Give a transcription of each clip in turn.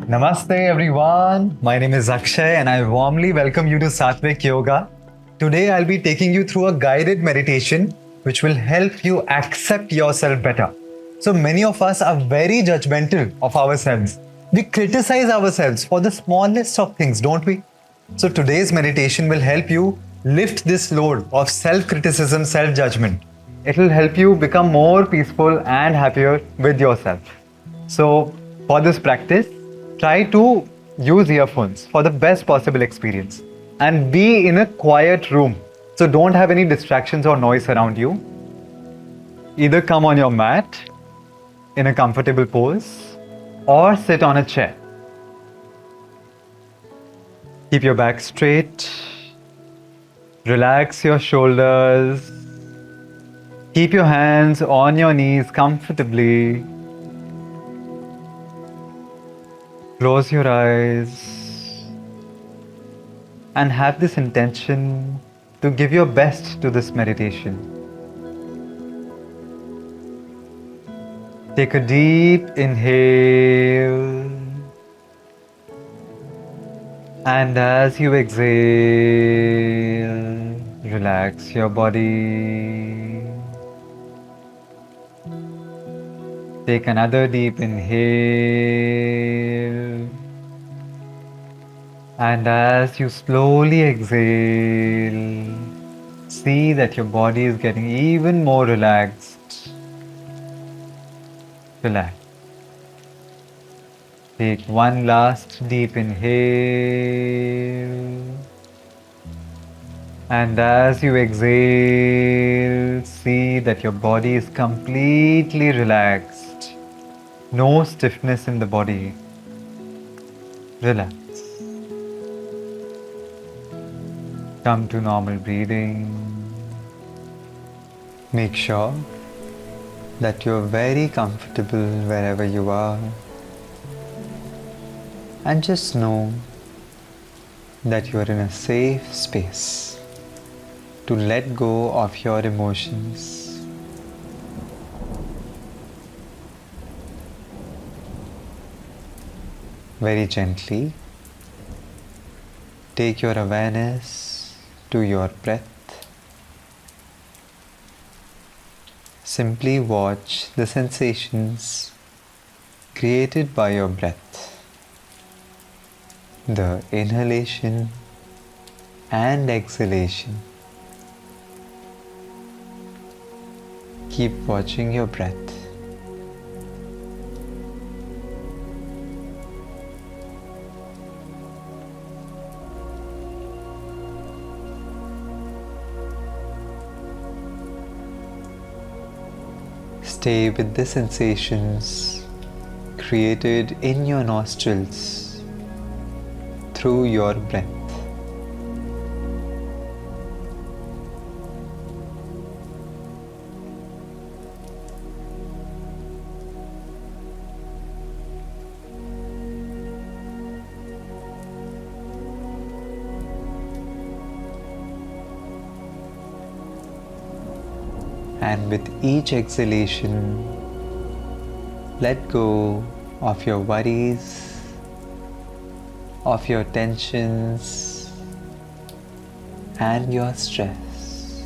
Namaste everyone. My name is Akshay and I warmly welcome you to Satvik Yoga. Today I'll be taking you through a guided meditation which will help you accept yourself better. So many of us are very judgmental of ourselves. We criticize ourselves for the smallest of things, don't we? So today's meditation will help you lift this load of self-criticism, self-judgment. It will help you become more peaceful and happier with yourself. So, for this practice, try to use earphones for the best possible experience and be in a quiet room. So, don't have any distractions or noise around you. Either come on your mat in a comfortable pose or sit on a chair. Keep your back straight. Relax your shoulders. Keep your hands on your knees comfortably. Close your eyes and have this intention to give your best to this meditation. Take a deep inhale, and as you exhale, relax your body. Take another deep inhale, and as you slowly exhale, see that your body is getting even more relaxed. Relax. Take one last deep inhale, and as you exhale, see that your body is completely relaxed. No stiffness in the body. Relax. Come to normal breathing. Make sure that you're very comfortable wherever you are. And just know that you're in a safe space to let go of your emotions. Very gently, take your awareness to your breath. Simply watch the sensations created by your breath, the inhalation and exhalation. Keep watching your breath. Stay with the sensations created in your nostrils through your breath. And with each exhalation, let go of your worries, of your tensions, and your stress.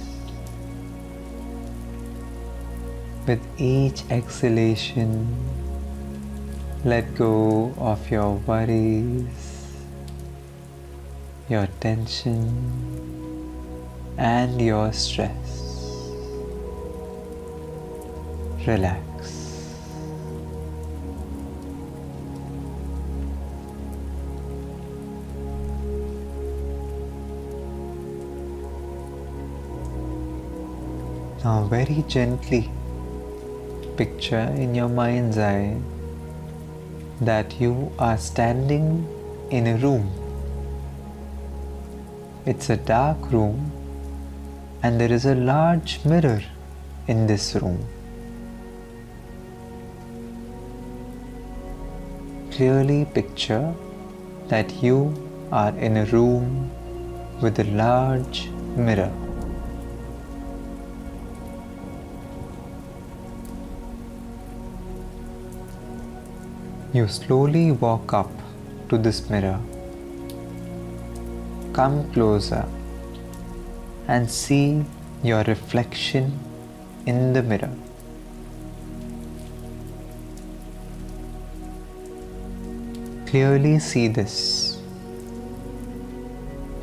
With each exhalation, let go of your worries, your tension, and your stress. Relax. Now very gently picture in your mind's eye that you are standing in a room. It's a dark room and there is a large mirror in this room. Clearly picture that you are in a room with a large mirror. You slowly walk up to this mirror. Come closer and see your reflection in the mirror. Clearly see this.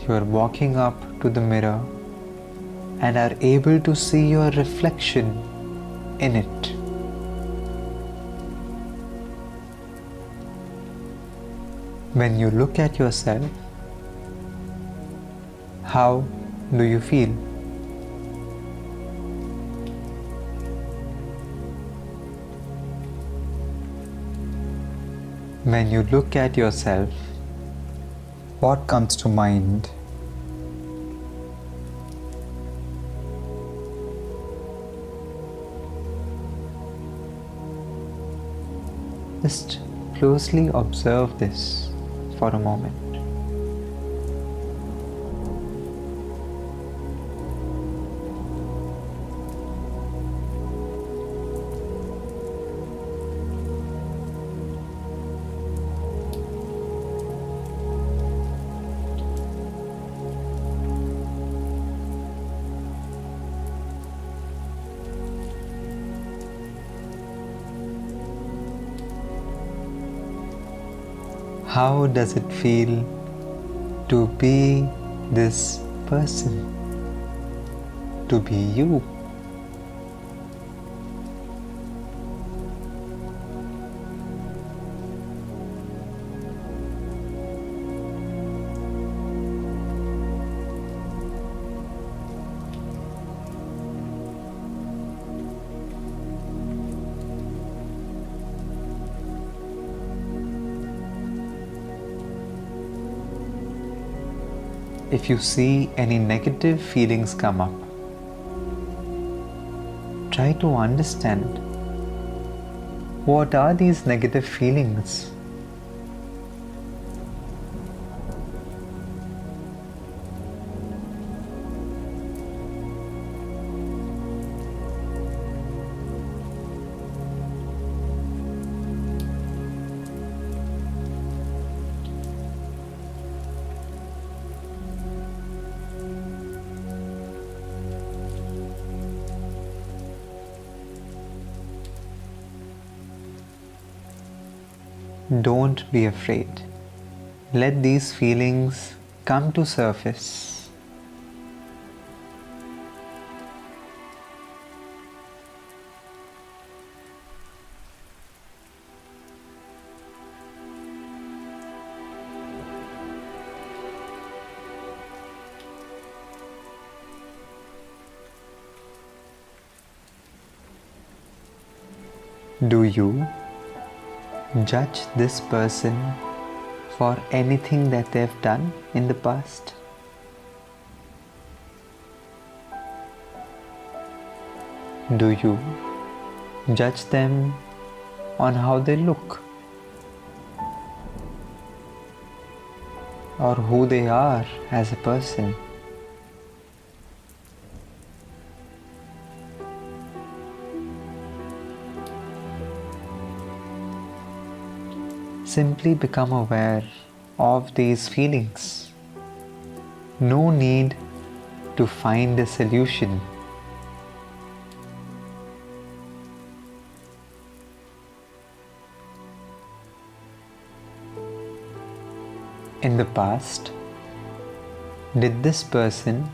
You are walking up to the mirror and are able to see your reflection in it. When you look at yourself, how do you feel? When you look at yourself, what comes to mind? Just closely observe this for a moment. How does it feel to be this person? To be you? If you see any negative feelings come up, try to understand what are these negative feelings. Don't be afraid. Let these feelings come to surface. Do you judge this person for anything that they've done in the past? Do you judge them on how they look or who they are as a person? Simply become aware of these feelings. No need to find a solution. In the past, did this person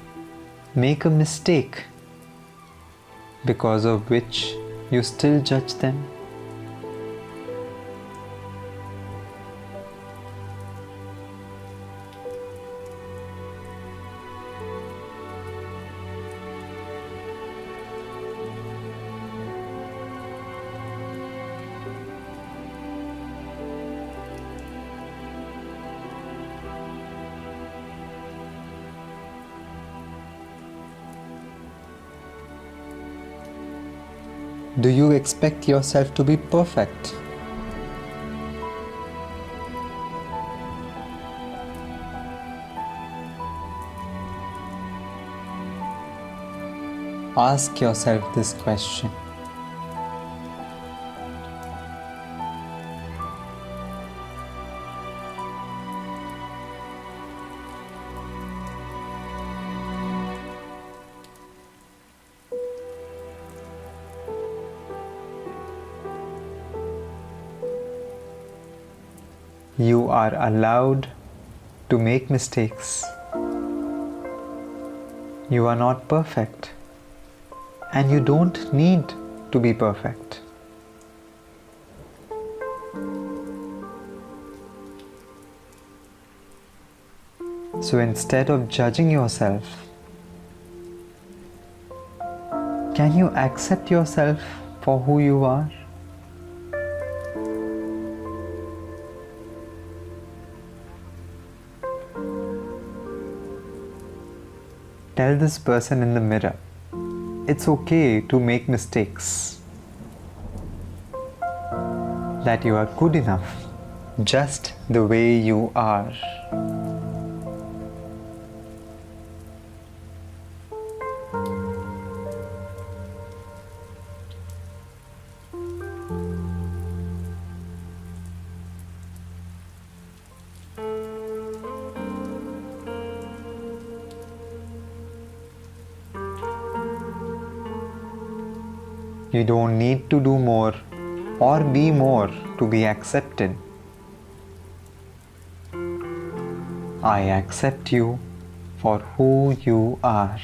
make a mistake because of which you still judge them? Do you expect yourself to be perfect? Ask yourself this question. You are allowed to make mistakes. You are not perfect, and you don't need to be perfect. So instead of judging yourself, can you accept yourself for who you are? Tell this person in the mirror, it's okay to make mistakes. That you are good enough, just the way you are. You don't need to do more or be more to be accepted. I accept you for who you are.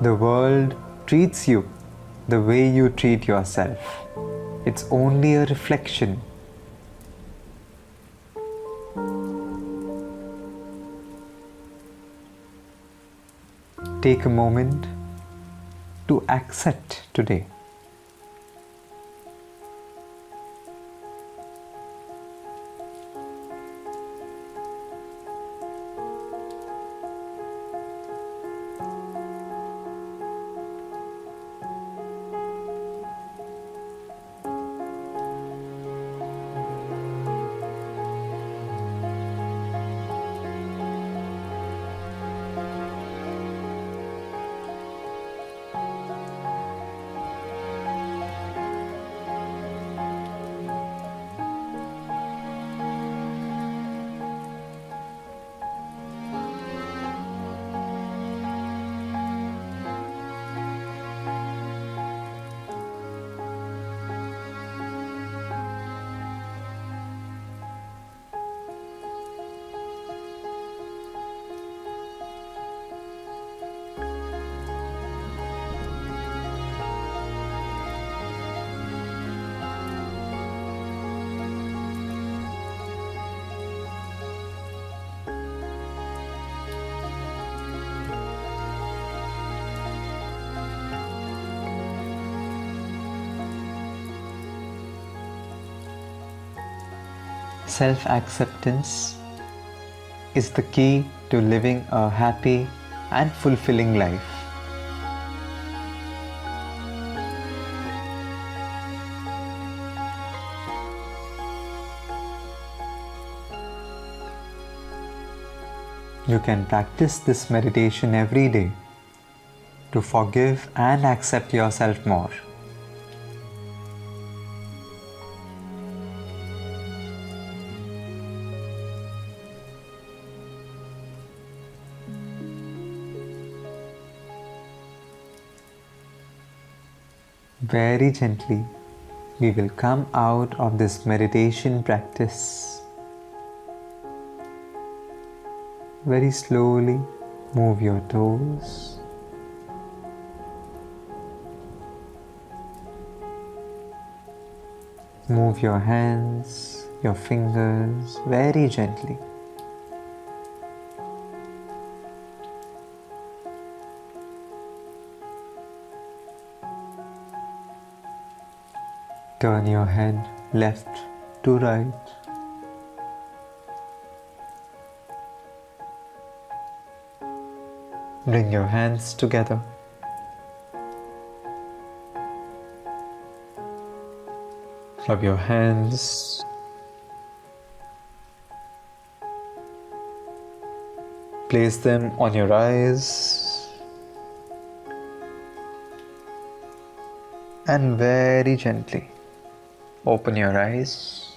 The world treats you the way you treat yourself. It's only a reflection. Take a moment to accept today. Self-acceptance is the key to living a happy and fulfilling life. You can practice this meditation every day to forgive and accept yourself more. Very gently, we will come out of this meditation practice. Very slowly, move your toes. Move your hands, your fingers very gently. Turn your head left to right. Bring your hands together. Rub your hands. Place them on your eyes and very gently open your eyes.